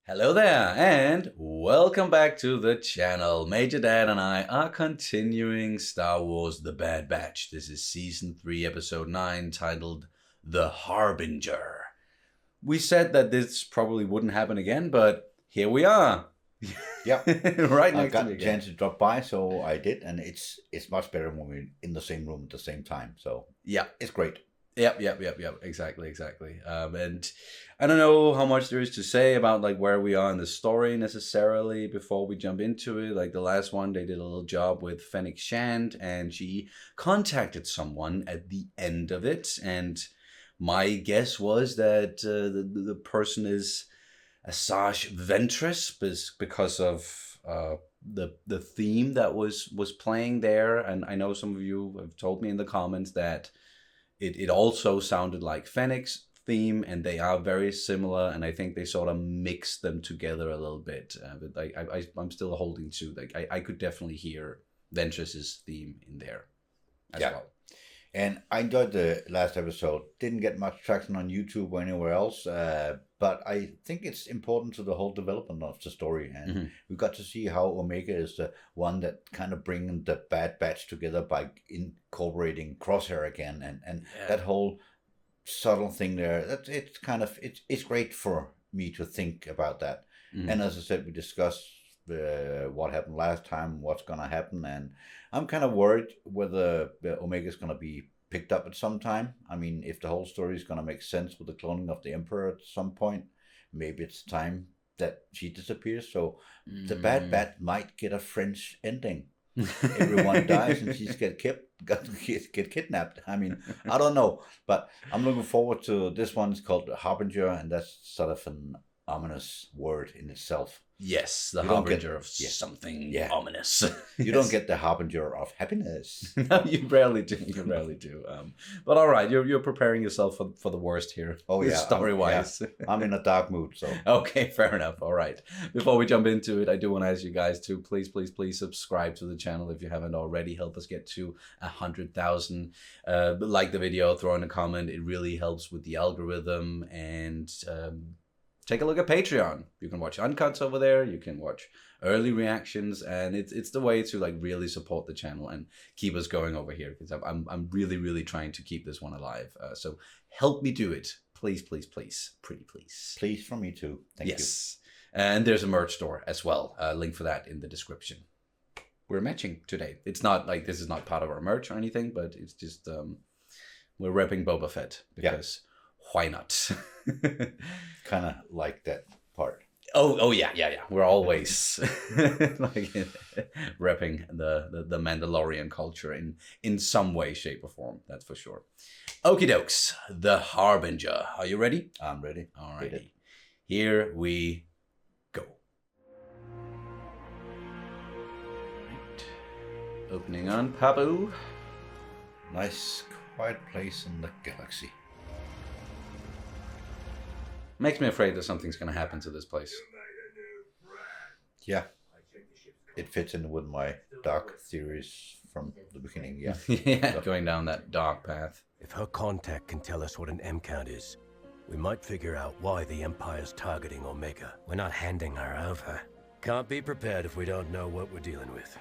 Hello there, and welcome back to the channel. Major Dad and I are continuing Star Wars The Bad Batch. This is Season 3, Episode 9, titled The Harbinger. We said that this probably wouldn't happen again, but here we are. Yeah, right I next got to me a again. chance to drop by, so I did, and it's much better when we're in the same room at the same time. So Yeah. it's great. Yep. Exactly. And I don't know how much there is to say about like where we are in the story necessarily before we jump into it. Like the last one, they did a little job with Fennec Shand, and she contacted someone at the end of it. And my guess was that the person is Asajj Ventress because of the theme that was playing there. And I know some of you have told me in the comments that it also sounded like Fennec's theme, and they are very similar, and I think they sort of mix them together a little bit. But I'm still holding to, like, I could definitely hear Ventress's theme in there as well. And I enjoyed the last episode. Didn't get much traction on YouTube or anywhere else, but I think it's important to the whole development of the story. And we got to see how Omega is the one that kind of bringing the Bad Batch together by incorporating Crosshair again, and that whole subtle thing there. It's great for me to think about that. And as I said, we discussed what happened last time, what's gonna happen, and I'm kind of worried whether Omega's gonna be picked up at some time. I mean, if the whole story is gonna make sense with the cloning of the Emperor at some point, maybe it's time that she disappears. So the Bad Batch might get a French ending. Everyone dies and she's get kidnapped. I mean, I don't know, but I'm looking forward to this one. It's called Harbinger, and that's sort of an ominous word in itself. Yes, the harbinger of something ominous. You don't get the harbinger of happiness. No, you rarely do. But all right, you're preparing yourself for the worst here. Oh yeah, story-wise. I'm in a dark mood. So okay, fair enough. All right. Before we jump into it, I do want to ask you guys to please subscribe to the channel if you haven't already. Help us get to 100,000. Like the video, throw in a comment. It really helps with the algorithm. And take a look at Patreon. You can watch uncuts over there. You can watch early reactions, and it's the way to like really support the channel and keep us going over here, because I'm really trying to keep this one alive. So help me do it, please, pretty please. Please from me too. Thank you. And there's a merch store as well. Link for that in the description. We're matching today. It's not like this is not part of our merch or anything, but it's just we're repping Boba Fett because. Why not? Kind of like that part. Oh yeah. We're always like repping the Mandalorian culture in some way, shape, or form. That's for sure. Okie dokes, the Harbinger. Are you ready? I'm ready. Alrighty. Here we go. Right. Opening on Pabu. Nice quiet place in the galaxy. Makes me afraid that something's going to happen to this place. Yeah. It fits in with my dark theories from the beginning, yeah. Yeah, going down that dark path. If her contact can tell us what an M count is, we might figure out why the Empire's targeting Omega. We're not handing her over. Can't be prepared if we don't know what we're dealing with.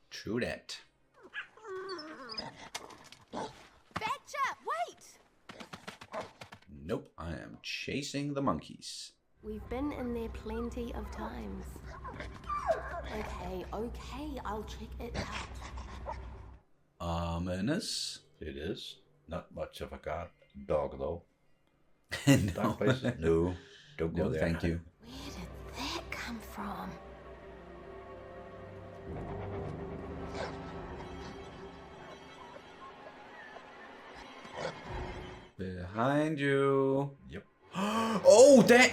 True that. Nope, I am chasing the monkeys. We've been in there plenty of times. Okay, I'll check it out. Ominous. It is. Not much of a god dog, though. No. Dark places? No, don't go there. Thank you. Where did that come from? Behind you. Yep. Oh, dang!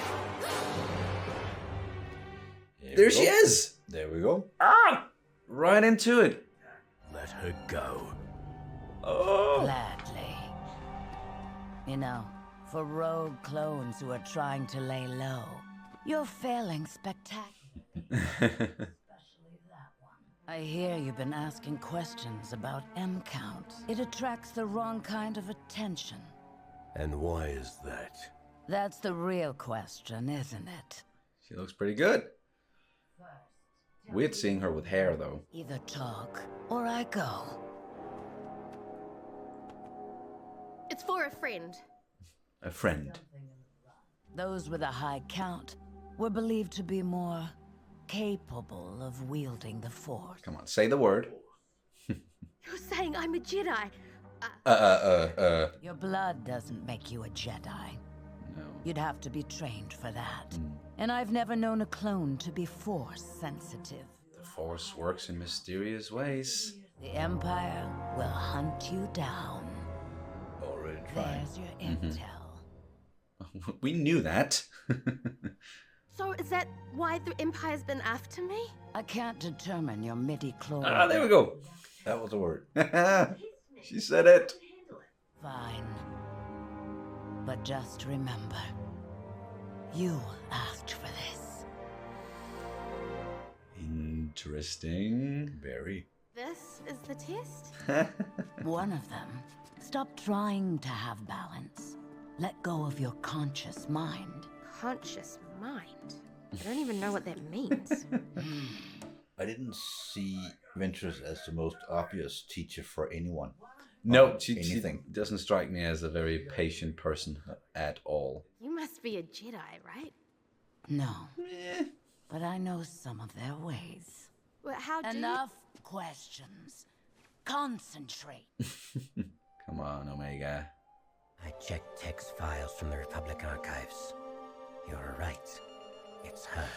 There she is! There we go. Ah! Right into it. Let her go. Oh! Gladly. You know, for rogue clones who are trying to lay low, you're failing spectacular. I hear you've been asking questions about M count. It attracts the wrong kind of attention. And why is that? That's the real question, isn't it? She looks pretty good. Weird seeing her with hair, though. Either talk, or I go. It's for a friend. A friend. Those with a high count were believed to be more capable of wielding the Force. Come on, say the word. You're saying I'm a Jedi. Your blood doesn't make you a Jedi. No. You'd have to be trained for that. And I've never known a clone to be Force sensitive. The Force works in mysterious ways. The Empire will hunt you down. Already trying. There's your intel. We knew that. So is that why the Empire's been after me? I can't determine your midi-chlorian. Ah, there we go. That was the word. She said it. Fine. But just remember, you asked for this. Interesting. Very. This is the test? One of them. Stop trying to have balance. Let go of your conscious mind. Conscious mind? I don't even know what that means. I didn't see Ventress as the most obvious teacher for anyone. No, she anything. doesn't strike me as a very patient person at all. You must be a Jedi, right? No. But I know some of their ways. Well, how do Enough questions. Concentrate. Come on, Omega. I checked text files from the Republic archives. You're right. It's her.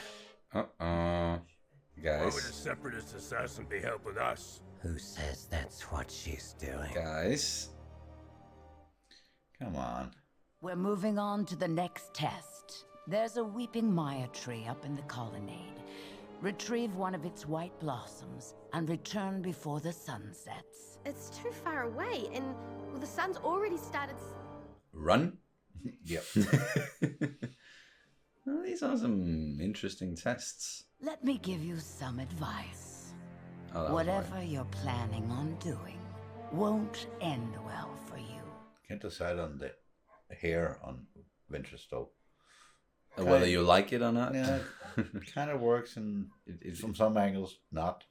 Uh-oh. Why would a Guys. separatist assassin be helping us? Who says that's what she's doing? Guys. Come on. We're moving on to the next test. There's a weeping Maya tree up in the colonnade. Retrieve one of its white blossoms and return before the sun sets. It's too far away, and well, the sun's already started. Run? Yep. Well, these are some interesting tests. Let me give you some advice. Oh, that was Whatever right. you're planning on doing won't end well for you. Can't decide on the hair on Ventress though. Whether you like it or not. Yeah, kind of works and from some angles not.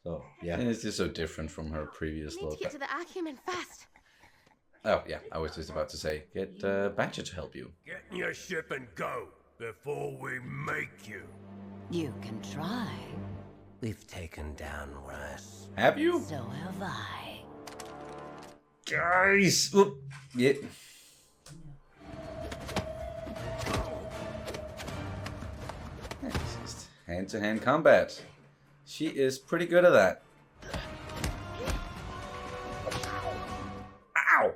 So yeah. And it's just so different from her I previous need to look. get to the argument fast. Oh, yeah, I was just about to say, get Badger to help you. Get in your ship and go before we make you. You can try. We've taken down worse. Have you? So have I. Guys! Oop. Yeah. It's just hand-to-hand combat. She is pretty good at that. Ow!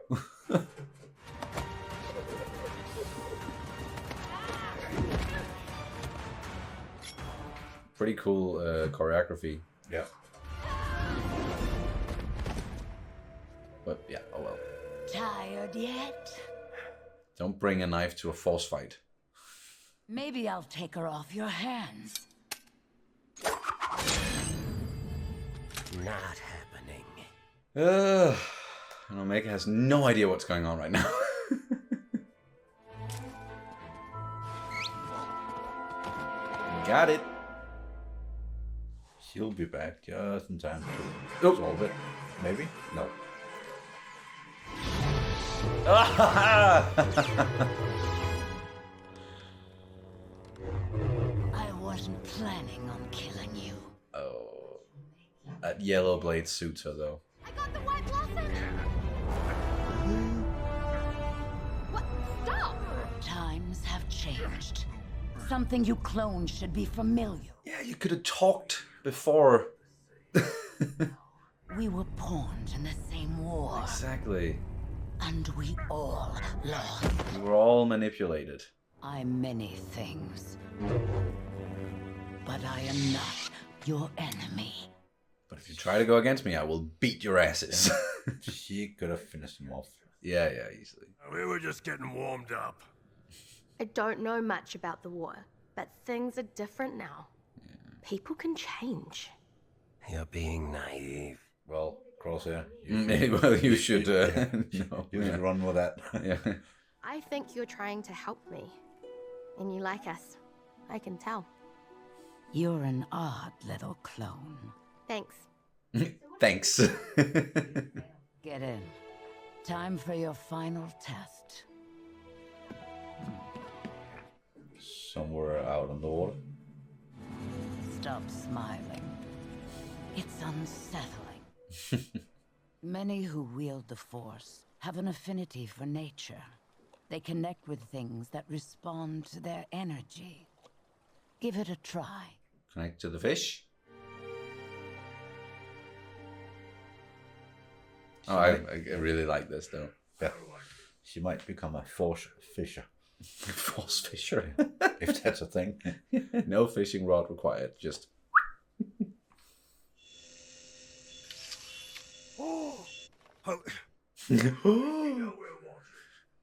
Pretty cool choreography. Yeah. But yeah, oh well. Tired yet? Don't bring a knife to a force fight. Maybe I'll take her off your hands. Not happening. And Omega has no idea what's going on right now. Got it. She'll be back just in time to solve it. Maybe? No. I wasn't planning on killing you. Oh. That yellow blade suits her though. I got the white blossom. What? Stop! Times have changed. Something you clones should be familiar. Yeah, you could have talked before. We were pawns in the same war, Exactly. and we all lost. We were all manipulated. I'm many things, but I am not your enemy. But if you try to go against me, I will beat your asses. She could have finished him off. yeah, easily. We were just getting warmed up. I don't know much about the war, but things are different now. People can change. You're being naive. Well, Crosshair, Maybe, well, you should. No, you should run with that. yeah. I think you're trying to help me. And you like us. I can tell. You're an odd little clone. Thanks. Thanks. Get in. Time for your final test. Somewhere out on the water. Stop smiling. It's unsettling. Many who wield the Force have an affinity for nature. They connect with things that respond to their energy. Give it a try. Connect to the fish. Oh, I really like this though. Yeah. She might become a force fisher. Force fisher. If that's a thing. No fishing rod required. Just.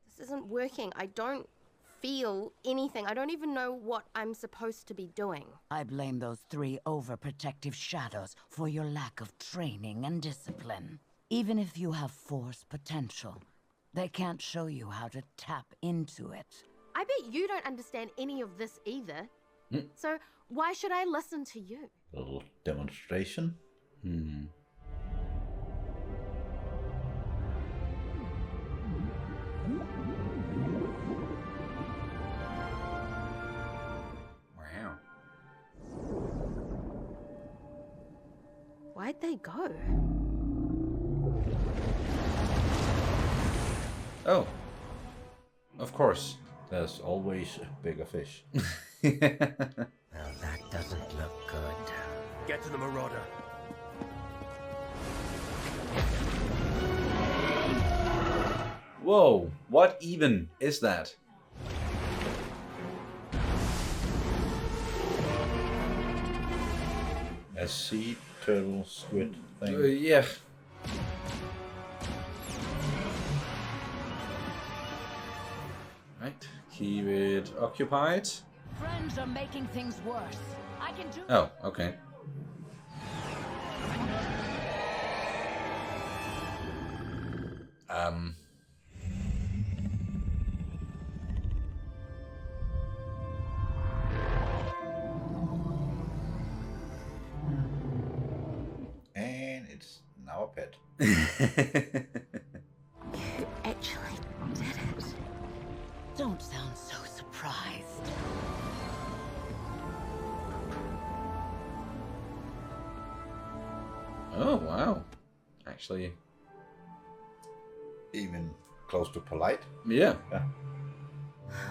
This isn't working. I don't feel anything. I don't even know what I'm supposed to be doing. I blame those 3 overprotective shadows for your lack of training and discipline. Even if you have Force potential, they can't show you how to tap into it. I bet you don't understand any of this either. So why should I listen to you? A little demonstration. Wow. Why'd they go? Oh. Of course. There's always a bigger fish. Now that doesn't look good. Get to the Marauder. Whoa. What even is that? A sea turtle squid thing. Yeah. Right. Keep it occupied. Friends are making things worse. I can do. Oh, okay. And it's now a pet. You actually did it. Don't sound so surprised. Oh, wow. Actually, Even close to polite. yeah.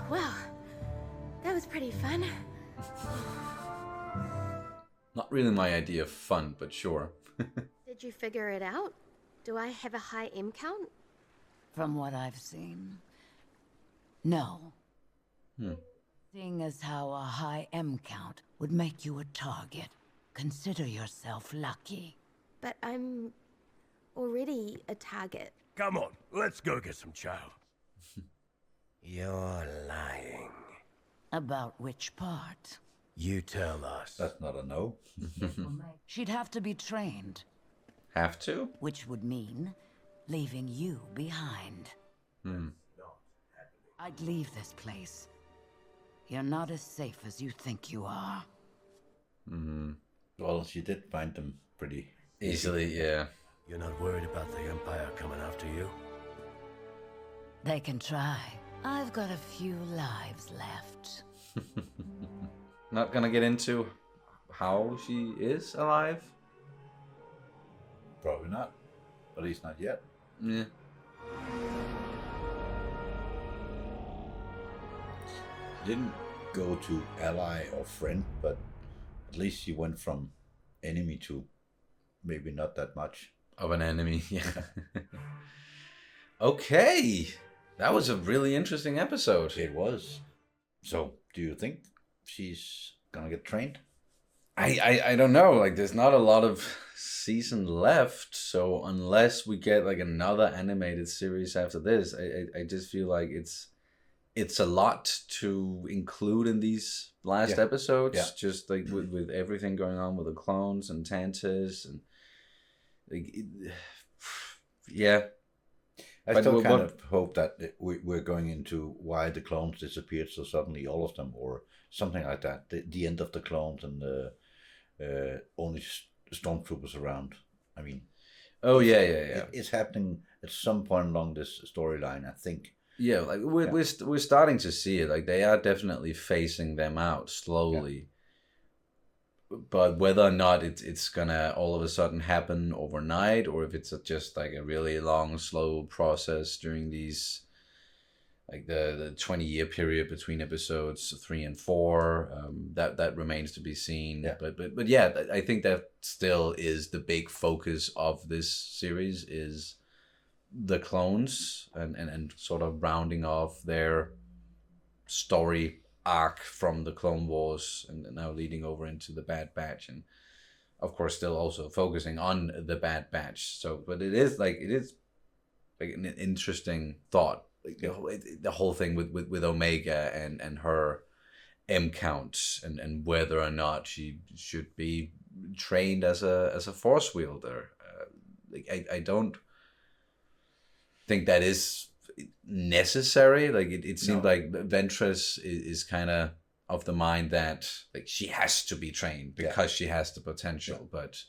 Wow. That was pretty fun. Not really my idea of fun, but sure. Did you figure it out? Do I have a high M count? From what I've seen, no. Seeing as how a high M count would make you a target, consider yourself lucky. But I'm already a target. Come on, let's go get some chow. You're lying. About which part? You tell us. That's not a no. She'd have to be trained, Have to? which would mean leaving you behind. I'd leave this place. You're not as safe as you think you are. Well, she did find them pretty Easily, yeah. You're not worried about the Empire coming after you? They can try. I've got a few lives left. Not gonna get into how she is alive? Probably not. At least not yet. Yeah. Didn't go to ally or friend, but at least she went from enemy to maybe not that much. Of an enemy, yeah. Okay. That was a really interesting episode. It was. So, do you think she's gonna get trained? I don't know. Like, there's not a lot of season left, so unless we get like another animated series after this, I just feel like it's a lot to include in these last episodes. Yeah. Just like with everything going on with the clones and Tantus and like, yeah. I But still kind what- of hope that we're going into why the clones disappeared so suddenly, all of them, or something like that. The end of the clones and the only stormtroopers around. I mean, oh yeah. it's happening at some point along this storyline, I think. Yeah, like we're starting to see it. Like they are definitely phasing them out slowly. But whether or not it's gonna all of a sudden happen overnight, or if it's just like a really long, slow process during these, like the 20-year period between episodes 3 and 4, that remains to be seen. Yeah. But yeah, I think that still is the big focus of this series is the clones and sort of rounding off their story arc from the Clone Wars and now leading over into the Bad Batch, and of course still also focusing on the Bad Batch. So, but it is like an interesting thought, like the whole thing with Omega and her M count and whether or not she should be trained as a Force wielder. I don't think that is necessary. Like it seemed like Ventress is kind of the mind that like she has to be trained because she has the potential. But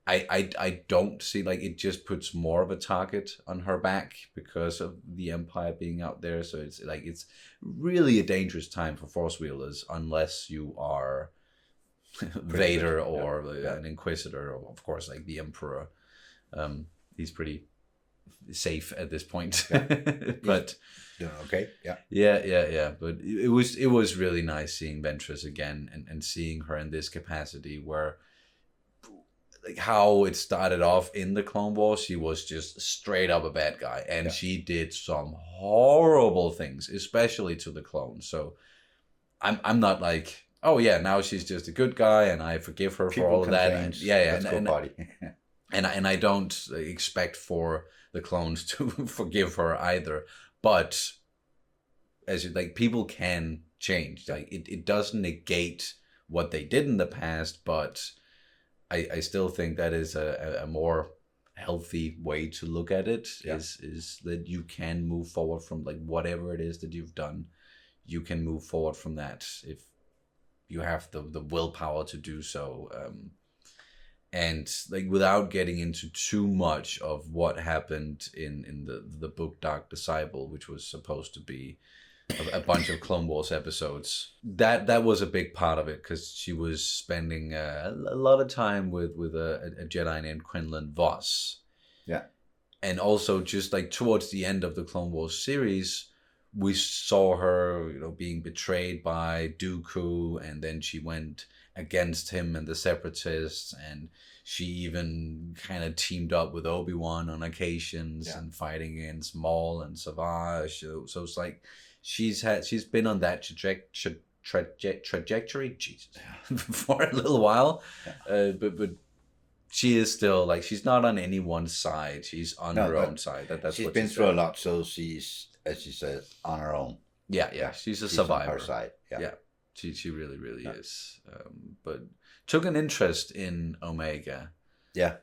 I don't see, like, it just puts more of a target on her back because of the Empire being out there. So it's like it's really a dangerous time for Force wielders unless you are Vader or an Inquisitor, or of course like the Emperor. He's pretty safe at this point. But okay, but it was really nice seeing Ventress again and seeing her in this capacity where, like, how it started off in the Clone Wars, she was just straight up a bad guy, and she did some horrible things, especially to the clones. So I'm not like, oh yeah, now she's just a good guy and I forgive her for all of that. And I don't expect for the clones to forgive her either. But as like, people can change. Like it doesn't negate what they did in the past, but I still think that is a more healthy way to look at it. Is that you can move forward from, like, whatever it is that you've done, you can move forward from that if you have the willpower to do so. And like, without getting into too much of what happened in the book Dark Disciple, which was supposed to be a bunch of Clone Wars episodes, that was a big part of it, because she was spending a lot of time with a Jedi named Quinlan Voss. Yeah. And also, just like towards the end of the Clone Wars series, we saw her, being betrayed by Dooku, and then she went against him and the Separatists, and she even kind of teamed up with Obi-Wan on occasions and fighting against Maul and Savage. So it's like she's been on that trajectory, Jesus, for a little while, but she is still, like, she's not on any one side. She's on her own side. That's she's what been through a lot, so she's, as she says, on her own. She's a survivor. On her side. She really is. But took an interest in Omega. Yeah.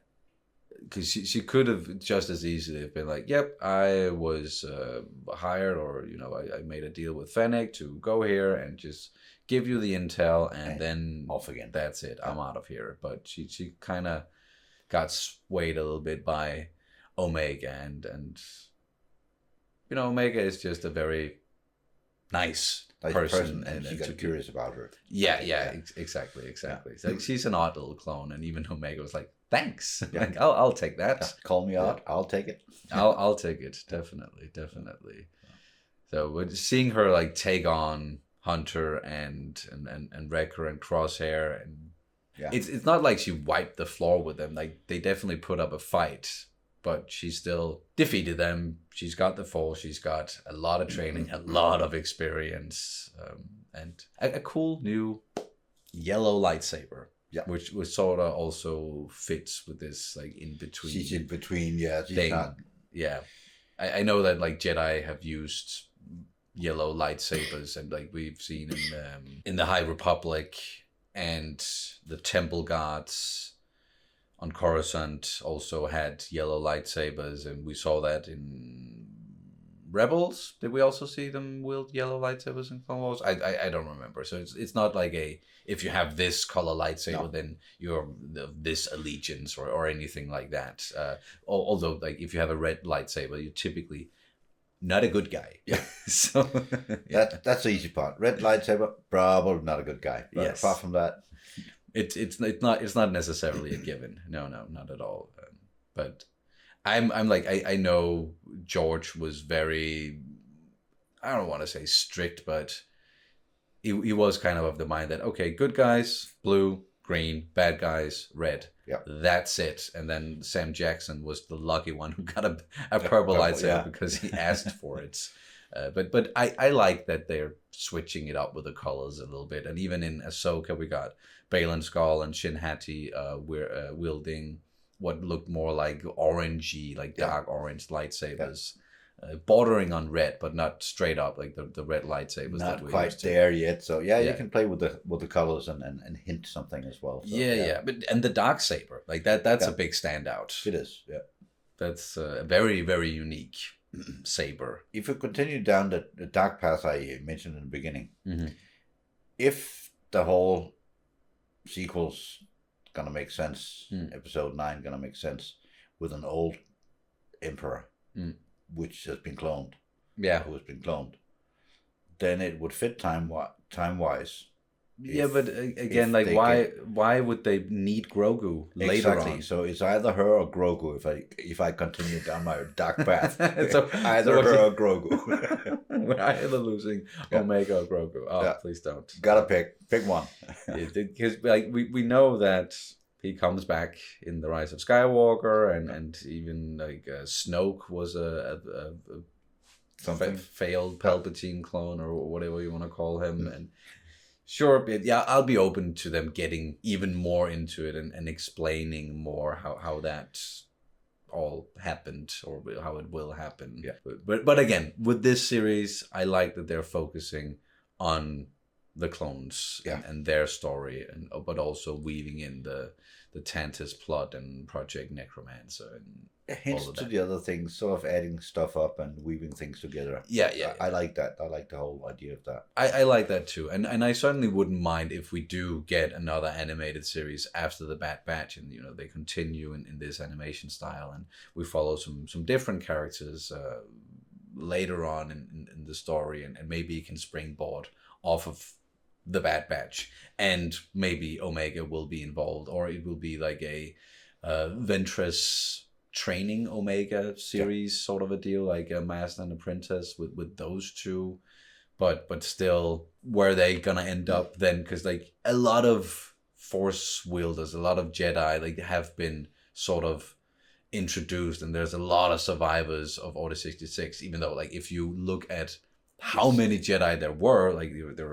Because she could have just as easily have been like, yep, I was hired, or, I made a deal with Fennec to go here and just give you the intel, and then off again. That's it. I'm out of here. But she kind of got swayed a little bit by Omega, and Omega is just a very nice person, and she got curious about her. Exactly. So, like, she's an odd little clone, and even Omega was like, thanks. Like, I'll take that. Call me out. I'll take it. I'll take it. Definitely. So we're seeing her, like, take on Hunter and Wrecker and Crosshair, and it's not like she wiped the floor with them. Like, they definitely put up a fight, but she still defeated them. She's got the Force. She's got a lot of training, a lot of experience, and a cool new yellow lightsaber. Yeah, which sort of also fits with this, like, in between. She's in between, She's thing. Not... Yeah, I know that, like, Jedi have used yellow lightsabers, and, like, we've seen in the High Republic and the Temple Guards. on Coruscant also had yellow lightsabers, and we saw that in Rebels. Did we also see them wield yellow lightsabers in Clone Wars? I don't remember. So it's not like if you have this color lightsaber, then you're this allegiance or anything like that. Although like if you have a red lightsaber, you're typically not a good guy. Yeah. So that's the easy part. Red lightsaber, probably not a good guy. But yes. apart from that, it's not necessarily a given. No, not at all. But I'm like I know George was very, I don't want to say strict, but he was kind of the mind that okay, good guys blue, green, bad guys red. Yeah, that's it. And then Sam Jackson was the lucky one who got a purple lightsaber because he asked for it. But I like that they're switching it up with the colors a little bit. And even in Ahsoka, we got Baylan Skoll and Shin Hati wielding what looked more like orangey, like dark orange lightsabers, bordering on red, but not straight up like the red lightsabers. Not that we quite used to. there yet. So you can play with the colors and hint something as well. So, and the dark saber, like that's a big standout. It is. Yeah, that's a very, very unique saber. If we continue down the dark path I mentioned in the beginning, if the whole sequel's gonna make sense, episode 9 gonna make sense with an old emperor which has been cloned, who has been cloned, then it would fit time wise. But again, like why would they need Grogu later on? So it's either her or Grogu. If I continue down my dark path, so either her or Grogu. We're either losing Omega or Grogu. Oh, please don't. Gotta pick one. Because like we know that he comes back in The Rise of Skywalker, and even like Snoke was a failed Palpatine clone or whatever you want to call him, and. Sure, I'll be open to them getting even more into it and explaining more how that all happened or how it will happen. Yeah. But again, with this series, I like that they're focusing on the clones and their story, but also weaving in the Tantus plot and Project Necromancer and hints to the other things, sort of adding stuff up and weaving things together. I like that. I like the whole idea of that. I like that too, and I certainly wouldn't mind if we do get another animated series after the Bad Batch, and they continue in this animation style, and we follow some different characters later on in the story, and maybe you can springboard off of the Bad Batch, and maybe Omega will be involved, or it will be like a Ventress training Omega series sort of a deal, like a Master and Apprentice with those two, but still, where they gonna end up then? Because like a lot of Force wielders, a lot of Jedi like have been sort of introduced, and there's a lot of survivors of Order 66, even though like if you look at how many Jedi there were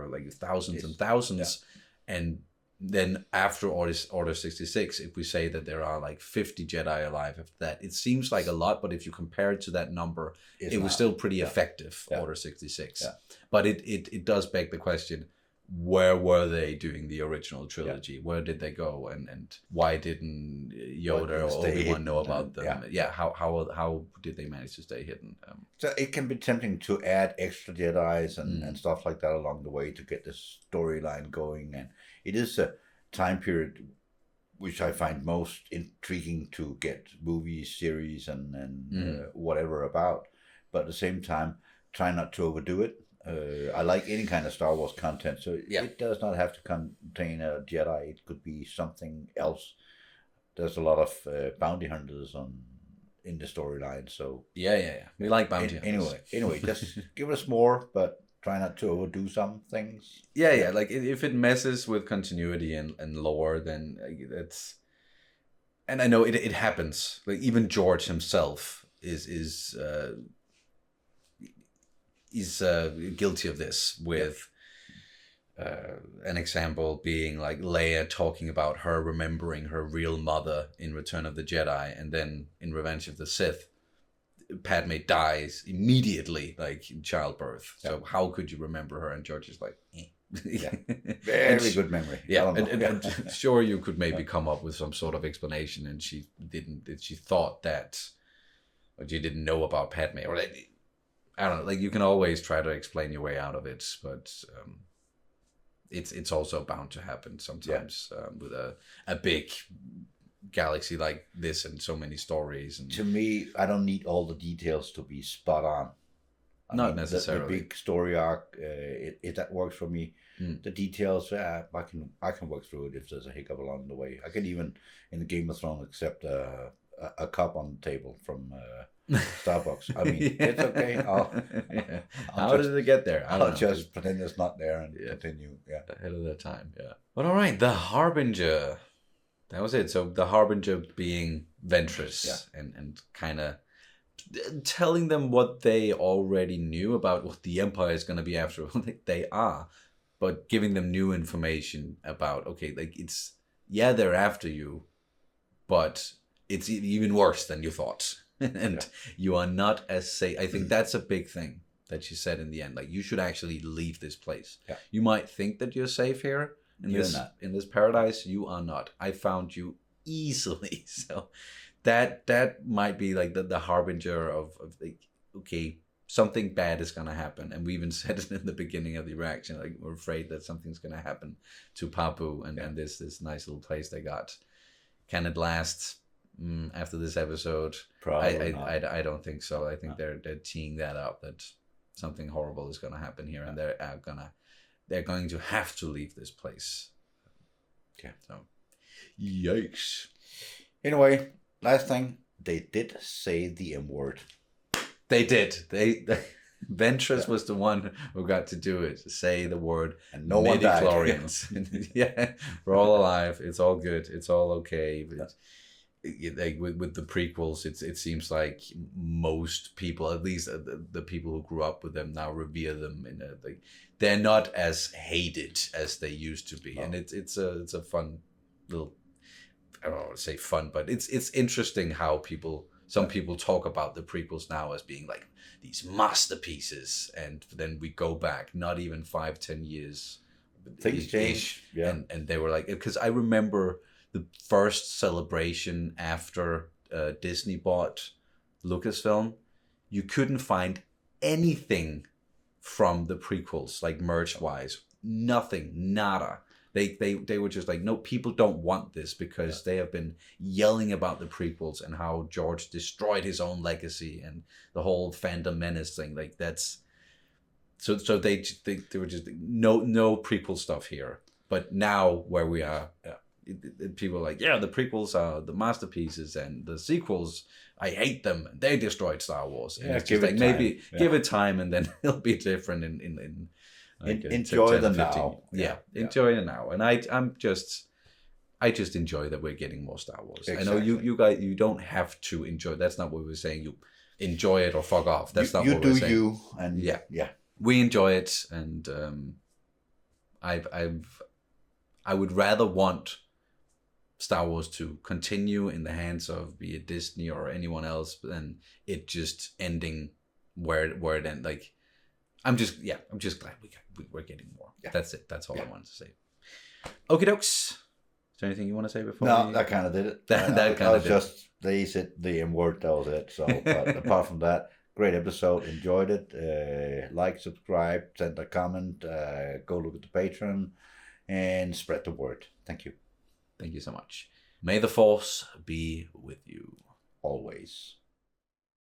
like thousands and thousands, and then after Order 66, if we say that there are like 50 Jedi alive after that, it seems like a lot, but if you compare it to that number, it was still pretty effective, Order 66. But it does beg the question, where were they during the original trilogy? Where did they go? And why didn't Yoda or Obi-Wan know about them? How did they manage to stay hidden? So it can be tempting to add extra Jedis and stuff like that along the way to get the storyline going. And it is a time period which I find most intriguing to get movies, series, and whatever about. But at the same time, try not to overdo it. I like any kind of Star Wars content, so it does not have to contain a Jedi. It could be something else. There's a lot of bounty hunters in the storyline, so we like bounty hunters. Anyway, just give us more, but try not to overdo some things. Like if it messes with continuity and lore, then that's. And I know it happens. Like even George himself is guilty of this with an example being like Leia talking about her remembering her real mother in Return of the Jedi, and then in Revenge of the Sith, Padme dies immediately, like in childbirth. So how could you remember her? And George is like, Yeah. And Very good memory. I Yeah, don't know. and sure, you could maybe come up with some sort of explanation, and she didn't. She thought that, or she didn't know about Padme, or like, I don't know. Like, you can always try to explain your way out of it, but it's also bound to happen sometimes with a big galaxy like this and so many stories. And To me, I don't need all the details to be spot on. not necessarily. The big story arc, that works for me. Mm. The details, I can work through it if there's a hiccup along the way. I can even, in the Game of Thrones, accept a cup on the table from Starbucks. I mean, it's okay. How did it get there? I don't I'll know. just pretend it's not there and continue. Yeah. Ahead of their time, yeah. But all right, the Harbinger. That was it. So the Harbinger being Ventress and kind of telling them what they already knew about what the Empire is going to be after. They are, but giving them new information about, okay, like, it's, yeah, they're after you, but it's even worse than you thought. And you are not as safe. I think that's a big thing that she said in the end. Like, you should actually leave this place. Yeah. You might think that you're safe here in this paradise. You are not. I found you easily. So that might be like the harbinger of like, okay, something bad is gonna happen. And we even said it in the beginning of the reaction, like, we're afraid that something's gonna happen to Papu and this nice little place they got. Can it last after this episode? Probably I don't think so. I think they're teeing that up, that something horrible is gonna happen here, and they're going to have to leave this place. Okay. So, yikes. Anyway, last thing, they did say the M word. They did. They Ventress was the one who got to do it. Say the word. And no one died. Midichlorians. Yeah, we're all alive. It's all good. It's all okay. But like with the prequels, it seems like most people, at least the people who grew up with them, now revere them. They're not as hated as they used to be, and it's a fun little. I don't want to say fun, but it's interesting how some people talk about the prequels now as being like these masterpieces, and then we go back not even 5-10 years. Things change, and they were like, because I remember the first celebration after Disney bought Lucasfilm, you couldn't find anything from the prequels, like merch-wise. Nothing, nada. They were just like, no, people don't want this because they have been yelling about the prequels and how George destroyed his own legacy and the whole Phantom Menace thing. Like, that's... So they were just, no prequel stuff here. But now where we are... people are like, yeah, the prequels are the masterpieces, and the sequels, I hate them. They destroyed Star Wars. And it's just like, maybe give it time, and then it'll be different in like enjoy 10, the 15. now. Enjoy the now. And I just enjoy that we're getting more Star Wars. Exactly. I know you guys, you don't have to enjoy. That's not what we're saying. You enjoy it or fuck off. That's not what we're saying. You do you, and yeah. We enjoy it, and I would rather want Star Wars to continue in the hands of, be it Disney or anyone else, than it just ending where it ended. Like, I'm just glad we're getting more. Yeah. That's it. That's all I wanted to say. Okie dokes. Is there anything you want to say before? No, that kind of did it. That kind of did. Just they said the M word. That was it. So, but apart from that, great episode. Enjoyed it. Like, subscribe, send a comment. Go look at the Patreon, and spread the word. Thank you. Thank you so much. May the Force be with you. Always.